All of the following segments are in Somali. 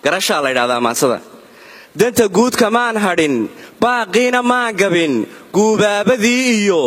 garashaa la yidhahdaa maansada. danta guud kamaan hadhin baaqiina maan gabin guubaabadii iyo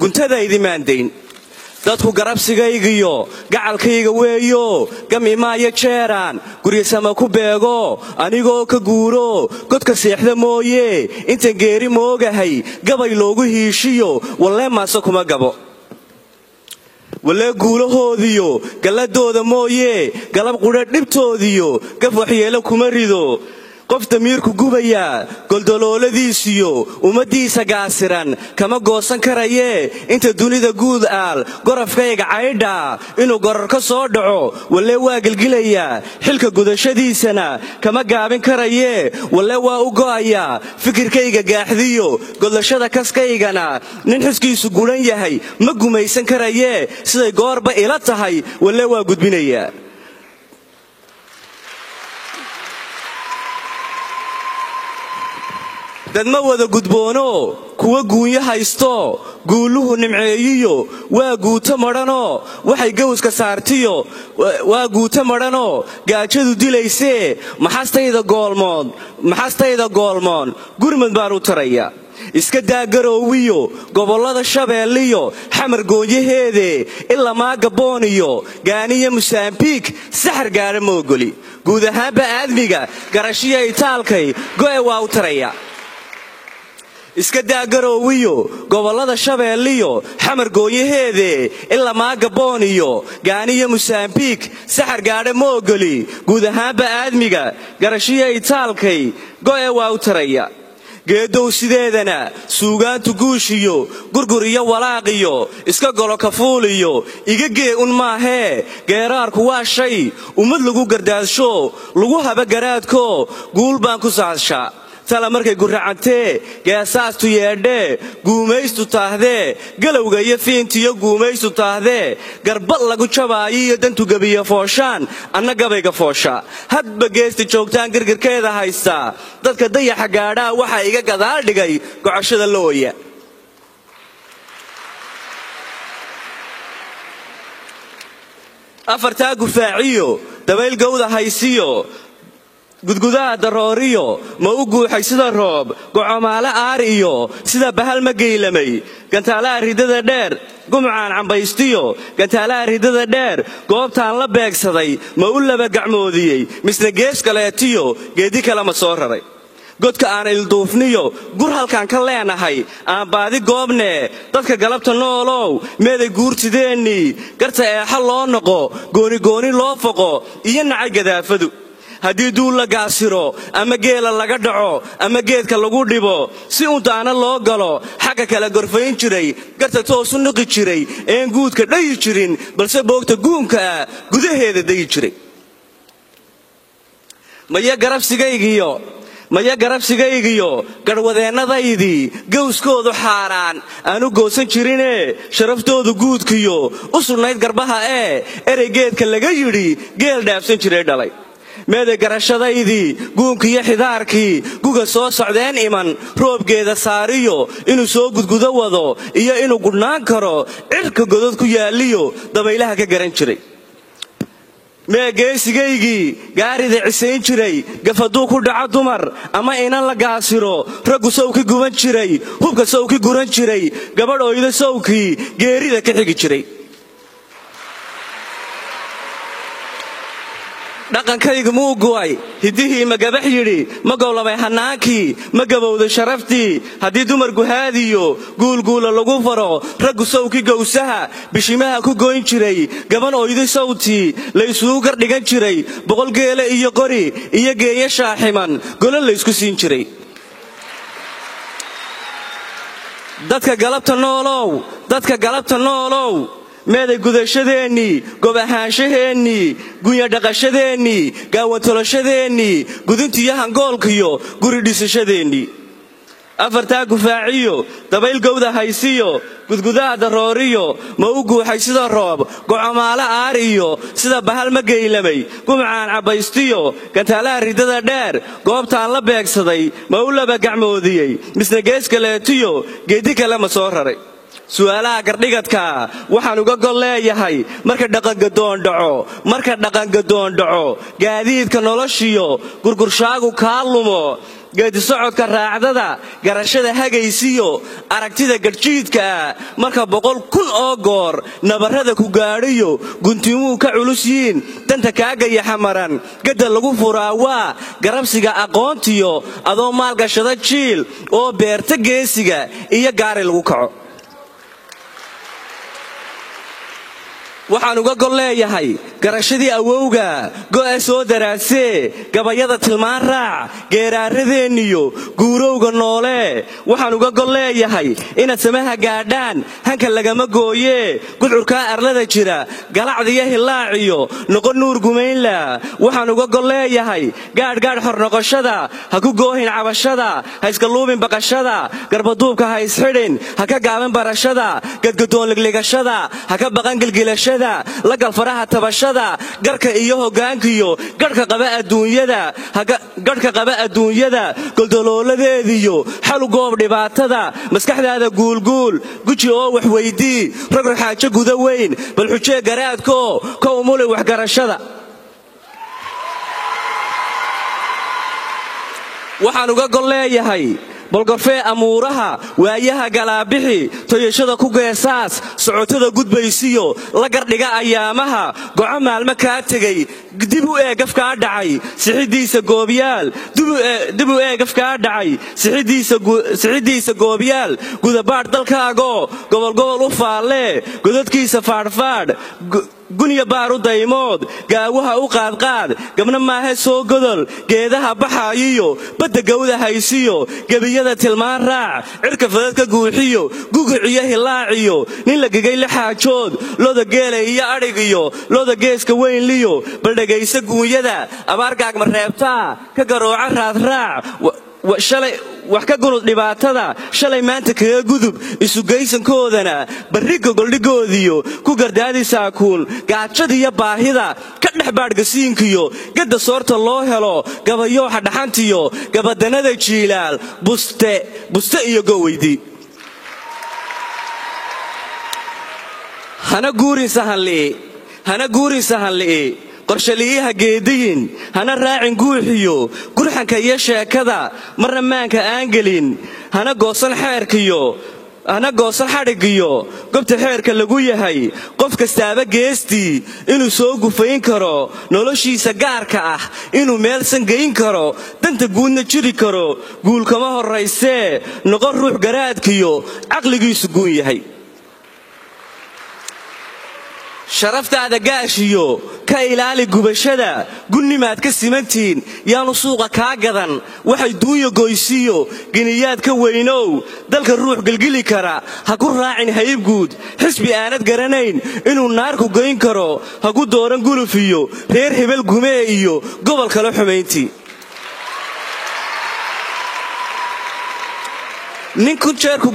guntadaydii maan dayn. dadku garabsigaygiyo gacalkayga weeyo gami maayo jeeraan guryasama ku beego anigoo ka guuro godka seexda mooye intan geeri moogahay gabay loogu hiishiyo wallee maase kuma gabo. wallee guulahoodiyo galladooda mooye galab qudha dhibtoodiyo gaf waxyeelo kuma rido. qof damiirku gubaya goldolooladiisiyo ummaddiisa gaasiran kama goosan karayee inta dunida guud aal gorafkayga caydha inuu gorar ka soo dhaco wallee waa gelgilayaa xilka gudashadiisana kama gaabin karayee wallee waa u go'ayaa fikirkayga gaaxdiyo godlashada kaskaygana nin xuskiisu guran yahay ma gumaysan karayee siday goorba ila tahay wallee waa gudbinayaa. dad ma wada gudboono kuwa guunyo haysto guuluhu nimceeyiyo waa guuto madhanoo waxay gawska saartiyo waa guuto madhanoo gaajadu dilaysee maxastayda goolmoon gurmad baan u taraya. iska daa garoowiyo gobollada shabeelliyo xamar goonyaheede ilamaa gaboon iyo gaaniya musaambiik saxar gaadha ma ogoli. guud ahaanba aadmiga garashiya itaalkay go'e waa u taraya. iska daa garoowiyo gobollada shabeelliyo xamar goonyaheede ilamaa gaboon iyo gaaniya musaambiik saxar gaadha ma ogoli. guud ahaanba aadmiga garashiya itaalkay go'e waa u taraya. geedow sideedana suugaantu guushiyo gurgur iyo walaaqiyo iska golo kafuuliyo iga gee un maahee geeraarku waa shay ummad lagu gardaadsho lagu haba garaadko guul baan ku saadshaa. tala markay gurracantee geesaastu yeedhee guumaystu taahdee galowga iyo fiintiyo guumaystu taahdee garbad lagu jabaayo iyo dantu gebiya fooshaan anna gabayga foosha. hadba geesti joogtaan girgirkeeda haystaa dadka dayaxa gaadhaa waxaa iga gadaal dhigay gocashada looya. afartaa gufaaciyo dabayl gawda haysiyo gudgudaha darooriyo ma u guuxay sida roob gocomaale aar iyo sida bahal ma geylamay. gantaalaha ridada dheer gumcaan cambaystiyo gantaalaha ridada dheer goobtaan la beegsaday ma u laba gacmoodiyey misna gees kaleetiyo geedi kale ma soo raray. godka aan ilduufniyo gur halkaan ka leenahay aan baadi goobnee dadka galabta noolow meeday guurtideennii garta eexa loo noqo goonigooni loo foqo iyo nacay gadaafadu. haddii duul la gaasiro ama geela laga dhaco ama geedka lagu dhibo si untaana loo galo xagga kala gorfayn jiray garta toosu niqi jiray een guudka dhayi jirin balse boogta guunka ah gudaheeda dayi jiray. maya garabsigaygiyo garhwadeennadaydii gawskoodu xaaraan aanu goosan jirinee sharaftoodu guudkiyo u sugnayd garbaha erey geedka laga yidhi geel dhaafsan jiray dhalay. meeday garashadaydii guunkiiyo xidaarkii guga soo socdeen iman roobgeeda saariyo inuu soo gudgudo wado iyo inuu gudhnaan karo cirka godod ku yaalliyo dabaylaha ka garan jiray. mee geesigaygii gaarida cisayn jiray gafaduu ku dhaco dumar ama inan la gaasiro raggu sawki guban jiray hubka sawki guran jiray gabadh oyda sawkii geerida ka xigi jiray. dhaqankaygu muu gu'ay hiddihii ma gabax yidhi ma gowlamay hannaankii ma gabowday sharaftii haddii dumar guhaadiyo guulguula lagu faro raggu sawkii gowsaha bishimaha ku goyn jiray gaban oyday sawtii la isugu gardhigan jiray boqol geele iyo qori iyo geeyo shaaximan golo laysku siin jiray. dadka galabta noolow meeday gudashadeennii gob ahaanshaheennii gunya dhaqashadeennii gaawantoloshadeennii gudintiyo hangoolkiyo guri dhisashadeennii. afartaa gufaaciyo dabayl gawda haysiyo gudgudaha darooriyo ma u guuxay sida roob gocomaale aar iyo sida bahal ma geylamay gumcaan cabbaystiyo gantaalaha ridada dheer goobtaan la beegsaday ma u laba gacmoodiyey misna gees kaleetiyo geedi kale ma soo raray. su'aalaha gardhigadka waxaan uga gol leeyahay marka dhaqangadoon dhaco gaadiidka noloshiyo gurgurshaagu kaa lumo geedi socodka raacdada garashada hagaysiyo aragtida gadhjiidka marka 100,000 oo goor nabarada ku gaadhiyo guntimuu ka culus yiin danta kaaga yaxamaran gada lagu furaa waa garabsiga aqoontiyo adoo maalgashada jiil oo beerta geesiga iyo gaari lagu kaco waxaan uga gol leeyahay garashadii awowga go'a soo daraasee gabayada tilmaan raac geeraaradeenniyo guurowga noole waxaan uga gol leeyahay inaad samaha gaadhaan hanka lagama gooyee gudcurkaa arlada jira galacdiyo hilaaciyo noqon nuur gumaynla waxaan uga gol leeyahay gaadhgaadh xor noqoshada ha ku goohin cabashada ha iska luubin baqashada garbaduubka ha isxidhin ha ka gaaban barashada gadgadoon ligligashada ha ka baqan gilgilashada la galfaraha tabashada garka iyo hogaankiyo garhka qaba adduunyada goldolooladeediyo xalu goob dhibaatada maskaxdaada guulguul guji oo wax weydii rogrog xaajo guda weyn bal xujee garaadko ka umuli waxgarashada waxaan uga gol leeyahay bolgorfee amuuraha waayaha galaabixi toyashada ku geesaas socotada gudbaysiyo la gardhiga ayaamaha go'o maalmo kaa tegay dib u eegafkaa dhacay sixidiisa goobiyaal gudabaadh dalkaagoo gobolgobol u faallee godadkiisa faadhfaadh gunya baaru daymood gaawaha u qaadqaad gabna maahe soo godol geedaha baxaayiyo badda gawda haysiyo gebiyada tilmaan raac cirka fadadka guuxiyo guguciyo hilaaciyo nin la gegay la xaajood looda geela iyo adhigiyo looda geeska weynliyo bal dhegaysa guunyada abaar gaagma reebtaa ka garooca raadraac wax ka gulud dhibaatada shalay maanta kaga gudub isugaysankoodana barri gogoldhigoodiyo ku gardaadi saakuun gaajadiyo baahida ka dhex baadhgasiinkiyo gadda soorta loo helo gabayooxa dhaxantiyo gabadanada jiilaal buste iyo goweydii hana guurin sahanli'i qorshaliyaha geediyin hana raacin guuxiyo gurxanka iyo sheekada marna maanka aan gelin hana goosan xadhigiyo gobta xeerka lagu yahay qof kastaaba geestii inuu soo gufayn karo noloshiisa gaarka ah inuu meelsan gayn karo danta guudna jiri karo guulkama horraysee noqon ruux garaadkiyo caqligiisu guun yahay sharaftaada gaashiyo ka ilaali gubashada gunnimaad ka simantiin yaanu suuqa kaa gadan waxay duunya goysiyo giniyaad ka weynow dalka ruux gelgili kara ha ku raacin hayibguud xisbi aanad garanayn inuu naarku goyn karo ha ku dooran gulufiyo reer hebel gumee iyo gobol kale xumayntii ninku jeerku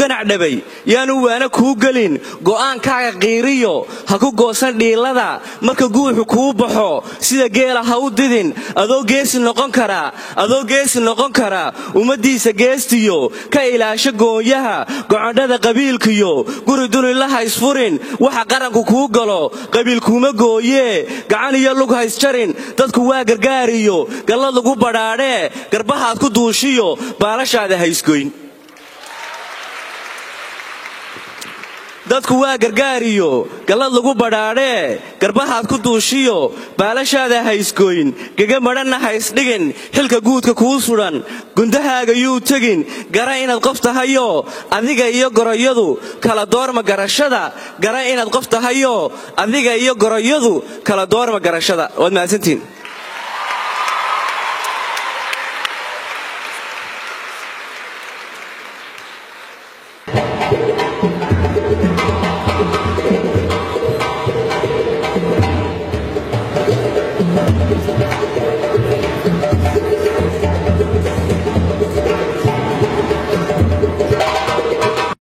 ganac dhabay yaanu waana kuu gelin go'aankaaga qiiriyo ha ku goosan dhiilada marka guuxu kuu baxo sida geela ha u didin adoo geesi noqon kara ummaddiisa geestiyo ka ilaasho goonyaha gocondhada qabiilkiyo guri duni la haysfurin waxa qaranku kuu galo qabiilkuuma gooyee gacan iyo lug haysjarin dadku waa gargaariyo gallad lagu badhaadhee garbahaad ku duushiyo baalashaada dadku waa gargaariyo gallad lagu badhaadhee garbahaad ku duushiyo baalashaada haysgoyn gega madhanna haysdhigin xilka guudka kuu sudhan gundahaaga yuu tegin gara inaad qof tahayo adiga iyo goroyadu kala doorma garashada gara inaad qof tahayo adiga iyo goroyadu kala doorma garashada waad mahadsantiin Thank you.